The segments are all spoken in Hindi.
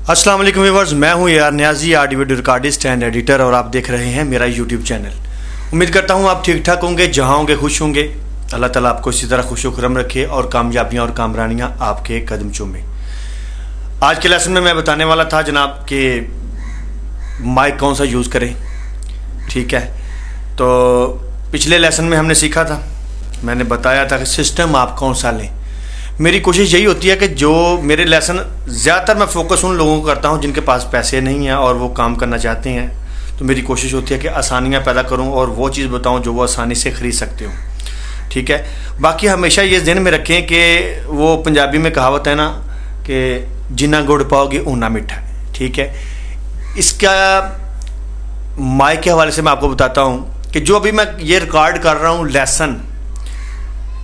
अस्सलाम वालेकुम व्यूअर्स, मैं हूं यार Niazi, audio video recordist and editor, और आप देख रहे हैं मेरा यूट्यूब चैनल। उम्मीद करता हूं आप ठीक ठाक होंगे, जहां होंगे खुश होंगे। अल्लाह ताला आपको इसी तरह खुश खुरम रखे और कामयाबियां और कामरानियां आपके कदम चूमे। आज के लेसन में मैं बताने वाला था जनाब कि माइक कौन सा यूज़ करें। ठीक है, तो पिछले लेसन में हमने सीखा था, मैंने बताया था कि सिस्टम आप कौन सा लें। मेरी कोशिश यही होती है कि जो मेरे लेसन ज़्यादातर मैं फोकस उन लोगों को करता हूं जिनके पास पैसे नहीं हैं और वो काम करना चाहते हैं। तो मेरी कोशिश होती है कि आसानियां पैदा करूं और वो चीज़ बताऊं जो वो आसानी से ख़रीद सकते हो। ठीक है, बाकी हमेशा ये ज़हन में रखें कि वो पंजाबी में कहावत है ना कि जिन्ना गुड़ पाओगे ऊना मीठा। ठीक है, इसका माइक के हवाले से मैं आपको बताता हूँ कि जो अभी मैं ये रिकॉर्ड कर रहा हूँ लेसन,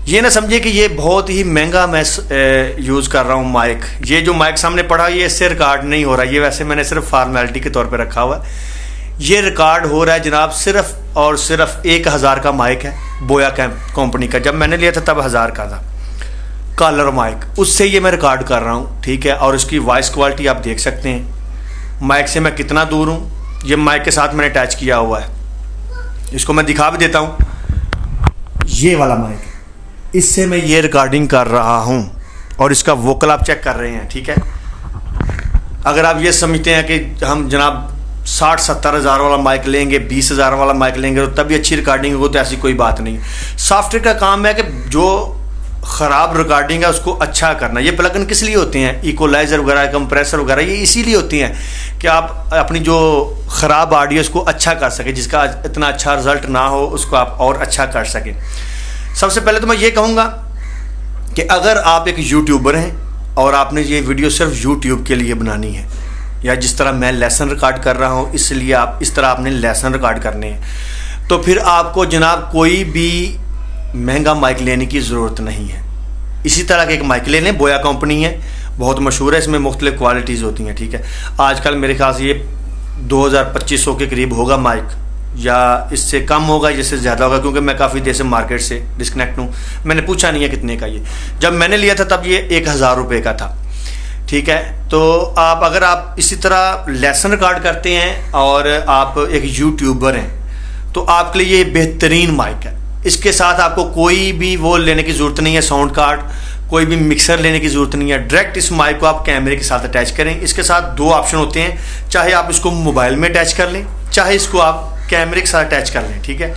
ये ना समझिए कि ये बहुत ही महंगा मैं यूज़ कर रहा हूँ माइक। ये जो माइक सामने पड़ा ये इससे रिकॉर्ड नहीं हो रहा, ये वैसे मैंने सिर्फ फार्मेलिटी के तौर पे रखा हुआ है। ये रिकॉर्ड हो रहा है जनाब सिर्फ और सिर्फ 1000 का माइक है, बोया कंपनी का। जब मैंने लिया था तब 1000 का था कॉलर माइक, उससे ये मैं रिकॉर्ड कर रहा हूँ। ठीक है, और इसकी वॉइस क्वालिटी आप देख सकते हैं माइक से मैं कितना दूर हूँ। ये माइक के साथ मैंने अटैच किया हुआ है, इसको मैं दिखा भी देता हूँ। ये वाला माइक, इससे मैं ये रिकॉर्डिंग कर रहा हूँ और इसका वोकल आप चेक कर रहे हैं। ठीक है, अगर आप ये समझते हैं कि हम जनाब 60-70 हज़ार वाला माइक लेंगे, 20,000 वाला माइक लेंगे तो तभी अच्छी रिकॉर्डिंग होगी, तो ऐसी कोई बात नहीं। सॉफ्टवेयर का काम है कि जो ख़राब रिकॉर्डिंग है उसको अच्छा करना। ये प्लगइन किस लिए होते हैं, इक्वलाइज़र वगैरह, कंप्रेसर वगैरह, ये इसीलिए होती हैं कि आप अपनी जो ख़राब ऑडियो उसको अच्छा कर सकें, जिसका इतना अच्छा रिजल्ट ना हो उसको आप और अच्छा कर सकें। सबसे पहले तो मैं ये कहूँगा कि अगर आप एक यूट्यूबर हैं और आपने ये वीडियो सिर्फ यूट्यूब के लिए बनानी है, या जिस तरह मैं लेसन रिकॉर्ड कर रहा हूँ इसलिए आप इस तरह आपने लेसन रिकॉर्ड करने हैं, तो फिर आपको जनाब कोई भी महंगा माइक लेने की ज़रूरत नहीं है। इसी तरह के एक माइक ले लें, बोया कंपनी है, बहुत मशहूर है, इसमें मुख्तलिफ क्वालिटीज़ होती हैं। ठीक है, आजकल मेरे ख्याल से ये 2000-2500 के करीब होगा माइक, या इससे कम होगा, इससे ज़्यादा होगा, क्योंकि मैं काफ़ी देर से मार्केट से डिस्कनेक्ट हूँ। मैंने पूछा नहीं है कितने का ये, जब मैंने लिया था तब ये 1000 रुपये का था। ठीक है, तो आप अगर आप इसी तरह लेसन रिकॉर्ड करते हैं और आप एक यूट्यूबर हैं तो आपके लिए ये बेहतरीन माइक है। इसके साथ आपको कोई भी वो लेने की ज़रूरत नहीं है, साउंड कार्ड, कोई भी मिक्सर लेने की ज़रूरत नहीं है। डायरेक्ट इस माइक को आप कैमरे के साथ अटैच करें। इसके साथ 2 ऑप्शन होते हैं, चाहे आप इसको मोबाइल में अटैच कर लें, चाहे इसको आप कैमरे के साथ अटैच कर लें। ठीक है,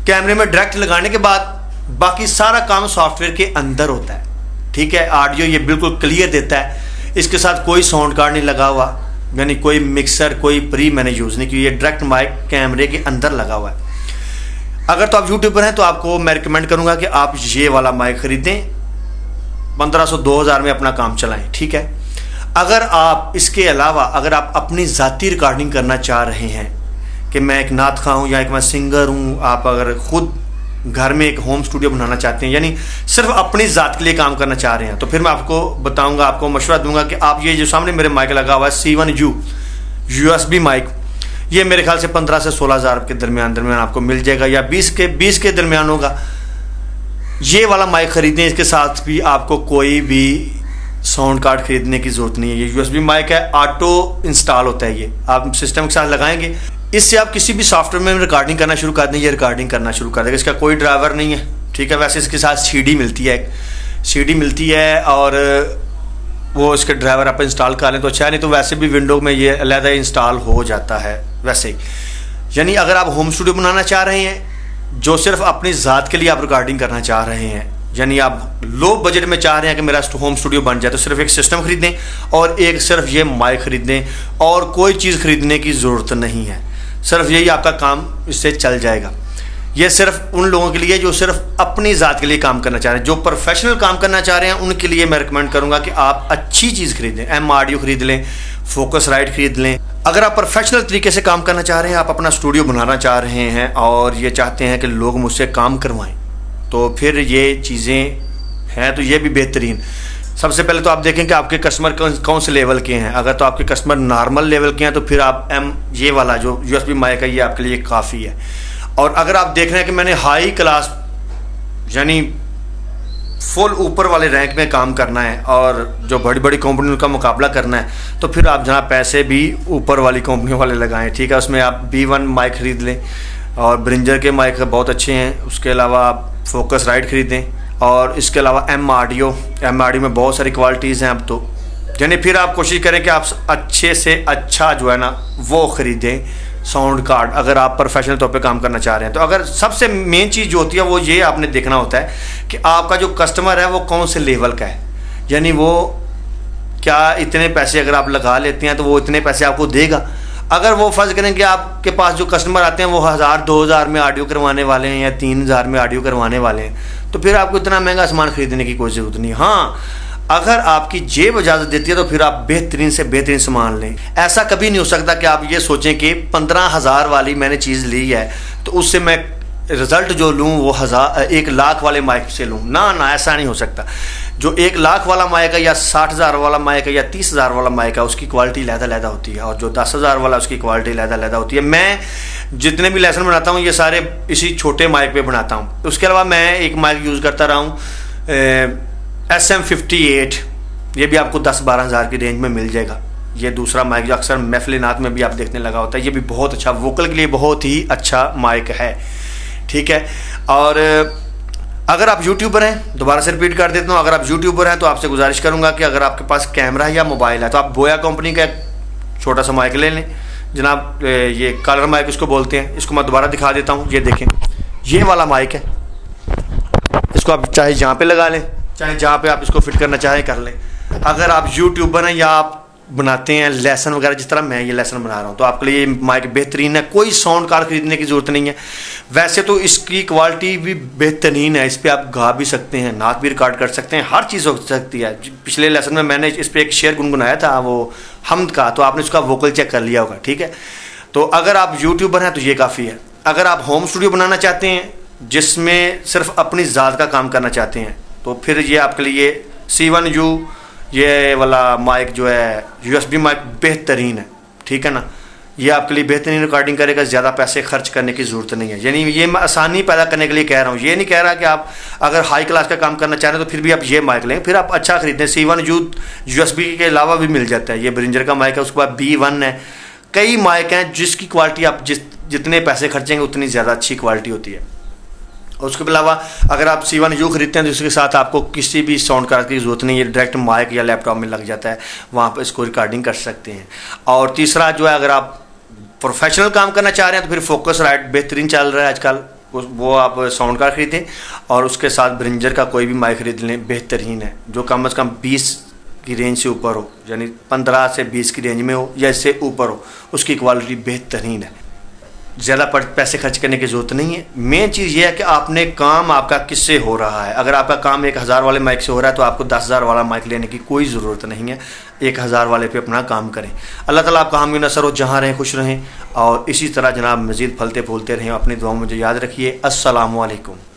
कैमरे में डायरेक्ट लगाने के बाद बाकी सारा काम सॉफ्टवेयर के अंदर होता है। ठीक है, ऑडियो ये बिल्कुल क्लियर देता है। इसके साथ कोई साउंड कार्ड नहीं लगा हुआ, यानी कोई मिक्सर, कोई प्री मैंने यूज़ नहीं की, ये डायरेक्ट माइक कैमरे के अंदर लगा हुआ है। अगर तो आप यूट्यूबर हैं तो आपको मैं रिकमेंड करूंगा कि आप ये वाला माइक खरीदें, 1500-2000 में अपना काम चलाएं। ठीक है, अगर आप इसके अलावा अगर आप अपनी ज़ाती रिकॉर्डिंग करना चाह रहे हैं कि मैं एक नात खां हूँ या एक मैं सिंगर हूँ, आप अगर खुद घर में एक होम स्टूडियो बनाना चाहते हैं, यानी सिर्फ अपनी ज़ात के लिए काम करना चाह रहे हैं, तो फिर मैं आपको बताऊंगा, आपको मशवरा दूंगा कि आप ये जो सामने मेरे माइक लगा हुआ है C1U USB माइक, ये मेरे ख्याल से 15 से 16 हज़ार के दरमियान आपको मिल जाएगा, या 20 के दरमियान होगा। ये वाला माइक ख़रीदें, इसके साथ भी आपको कोई भी साउंड कार्ड खरीदने की ज़रूरत नहीं है। ये USB माइक है, ऑटो इंस्टॉल होता है, ये आप सिस्टम के साथ लगाएंगे, इससे आप किसी भी सॉफ्टवेयर में रिकॉर्डिंग करना शुरू कर दें, ये रिकॉर्डिंग करना शुरू कर देगा। इसका कोई ड्राइवर नहीं है। ठीक है, वैसे इसके साथ CD मिलती है, CD मिलती है, और वो इसके ड्राइवर आप इंस्टॉल कर लें तो अच्छा है, नहीं तो वैसे भी विंडो में ये अलहदा इंस्टॉल हो जाता है वैसे ही। यानी अगर आप होम स्टूडियो बनाना चाह रहे हैं, जो सिर्फ अपनी ज़ात के लिए आप रिकॉर्डिंग करना चाह रहे हैं, यानी आप लो बजट में चाह रहे हैं कि मेरा होम स्टूडियो बन जाए, तो सिर्फ एक सिस्टम खरीदें और एक सिर्फ ये माइक खरीदें, और कोई चीज़ खरीदने की ज़रूरत नहीं है। सिर्फ यही आपका काम इससे चल जाएगा। ये सिर्फ उन लोगों के लिए जो सिर्फ अपनी ज़ात के लिए काम करना चाह रहे हैं। जो प्रोफेशनल काम करना चाह रहे हैं उनके लिए मैं रिकमेंड करूंगा कि आप अच्छी चीज़ खरीदें, M ऑडियो खरीद लें, फोकस राइट खरीद लें। अगर आप प्रोफेशनल तरीके से काम करना चाह रहे हैं, आप अपना स्टूडियो बनाना चाह रहे हैं और ये चाहते हैं कि लोग मुझसे काम करवाएं, तो फिर ये चीज़ें हैं, तो ये भी बेहतरीन। सबसे पहले तो आप देखें कि आपके कस्टमर कौन से लेवल के हैं। अगर तो आपके कस्टमर नॉर्मल लेवल के हैं तो फिर आप ये वाला जो USB माइक है ये आपके लिए काफ़ी है। और अगर आप देख रहे हैं कि मैंने हाई क्लास यानी फुल ऊपर वाले रैंक में काम करना है और जो बड़ी बड़ी कंपनियों का मुकाबला करना है, तो फिर आप जहाँ पैसे भी ऊपर वाली कंपनियों वाले लगाएं, ठीक है। उसमें आप B1 माइक खरीद लें और ब्रिंजर के माइक बहुत अच्छे हैं। उसके अलावा आप फोकस राइट खरीदें और इसके अलावा M ऑडियो में बहुत सारी क्वालिटीज़ हैं अब तो, यानी फिर आप कोशिश करें कि आप अच्छे से अच्छा जो है ना वो ख़रीदें साउंड कार्ड, अगर आप प्रोफेशनल तौर पे काम करना चाह रहे हैं। तो अगर सबसे मेन चीज़ जो होती है वो ये आपने देखना होता है कि आपका जो कस्टमर है वो कौन से लेवल का है, यानी वो क्या इतने पैसे अगर आप लगा लेते हैं तो वो इतने पैसे आपको देगा। अगर वो फर्ज करें कि आपके पास जो कस्टमर आते हैं वो 1000-2000 में ऑडियो करवाने वाले हैं या 3000 में ऑडियो करवाने वाले हैं, तो फिर आपको इतना महंगा सामान खरीदने की कोई ज़रूरत नहीं। हाँ, अगर आपकी जेब इजाज़त देती है तो फिर आप बेहतरीन से बेहतरीन सामान लें। ऐसा कभी नहीं हो सकता कि आप ये सोचें कि 15,000 वाली मैंने चीज़ ली है तो उससे मैं रिज़ल्ट जो लूँ वो 1 लाख वाले माइक से लूँ। ना, ऐसा नहीं हो सकता। जो 1 लाख वाला माइक है या 60,000 वाला माइक है या 30,000 वाला माइक है, उसकी क्वालिटी लहदा होती है, और जो 10,000 वाला उसकी क्वालिटी लहदा होती है। मैं जितने भी लेसन बनाता हूँ ये सारे इसी छोटे माइक पे बनाता हूँ। उसके अलावा मैं एक माइक यूज़ करता रहा हूँ SM58, ये भी आपको 10-12 हज़ार की रेंज में मिल जाएगा। ये दूसरा माइक जो अक्सर महफिल-ए-नात में भी आप देखने लगा होता है, ये भी बहुत अच्छा, वोकल के लिए बहुत ही अच्छा माइक है, ठीक है। और अगर आप यूट्यूबर हैं, दोबारा से रिपीट कर देता हूँ, अगर आप यूट्यूबर हैं तो आपसे गुजारिश करूँगा कि अगर आपके पास कैमरा है या मोबाइल है तो आप बोया कंपनी का छोटा सा माइक ले लें जनाब। ये कलर माइक इसको बोलते हैं। इसको मैं दोबारा दिखा देता हूँ, ये देखें, ये वाला माइक है। इसको आप चाहे जहाँ पे लगा लें, चाहे जहाँ पे आप इसको फिट करना चाहें कर लें। अगर आप यूट्यूबर हैं या आप बनाते हैं लेसन वगैरह, जिस तरह मैं ये लेसन बना रहा हूँ, तो आपके लिए ये माइक बेहतरीन है। कोई साउंड कार्ड खरीदने की ज़रूरत नहीं है। वैसे तो इसकी क्वालिटी भी बेहतरीन है, इस पर आप गा भी सकते हैं, नाक भी रिकॉर्ड कर सकते हैं, हर चीज़ हो सकती है। पिछले लेसन में मैंने इस पर एक शेर गुनगुनाया था वो हमद का, तो आपने उसका वोकल चेक कर लिया होगा, ठीक है। तो अगर आप यूट्यूबर हैं तो ये काफ़ी है। अगर आप होम स्टूडियो बनाना चाहते हैं जिसमें सिर्फ अपनी ज़ात का काम करना चाहते हैं तो फिर ये आपके लिए C1U ये वाला माइक जो है USB माइक बेहतरीन है, ठीक है ना। ये आपके लिए बेहतरीन रिकॉर्डिंग करेगा, ज़्यादा पैसे खर्च करने की ज़रूरत नहीं है। यानी ये मैं आसानी पैदा करने के लिए कह रहा हूँ, ये नहीं कह रहा कि आप अगर हाई क्लास का काम करना चाह रहे हैं तो फिर भी आप ये माइक लें, फिर आप अच्छा खरीदें। C1U USB के अलावा भी मिल जाता है, ये ब्रिंजर का माइक है। उसके बाद B1 है, कई माइक हैं जिसकी क्वालिटी आप जितने पैसे खर्चेंगे उतनी ज़्यादा अच्छी क्वालिटी होती है। उसके अलावा अगर आप C1U खरीदते हैं तो उसके साथ आपको किसी भी साउंड कार्ड की ज़रूरत नहीं है, डायरेक्ट माइक या लैपटॉप में लग जाता है, वहाँ पर इसको रिकॉर्डिंग कर सकते हैं। और तीसरा जो है, अगर आप प्रोफेशनल काम करना चाह रहे हैं तो फिर फोकस राइट बेहतरीन चल रहा है आजकल, वो आप साउंड कार्ड खरीदें और उसके साथ ब्रिंजर का कोई भी माइक खरीद लें, बेहतरीन है। जो कम से कम 20 की रेंज से ऊपर हो, यानी 15 से 20 की रेंज में हो या इससे ऊपर हो, उसकी क्वालिटी बेहतरीन है। ज़्यादा पैसे खर्च करने की ज़रूरत नहीं है। मेन चीज़ ये है कि आपने काम आपका किससे हो रहा है। अगर आपका काम 1000 वाले माइक से हो रहा है तो आपको 10,000 वाला माइक लेने की कोई ज़रूरत नहीं है। 1000 वाले पे अपना काम करें। अल्लाह ताला आपका हामी नसर हो, जहाँ रहें खुश रहें और इसी तरह जनाब मज़ीद फलते फूलते रहें। अपनी दुआओं में मुझे याद रखिए। अस्सलामु अलैकुम।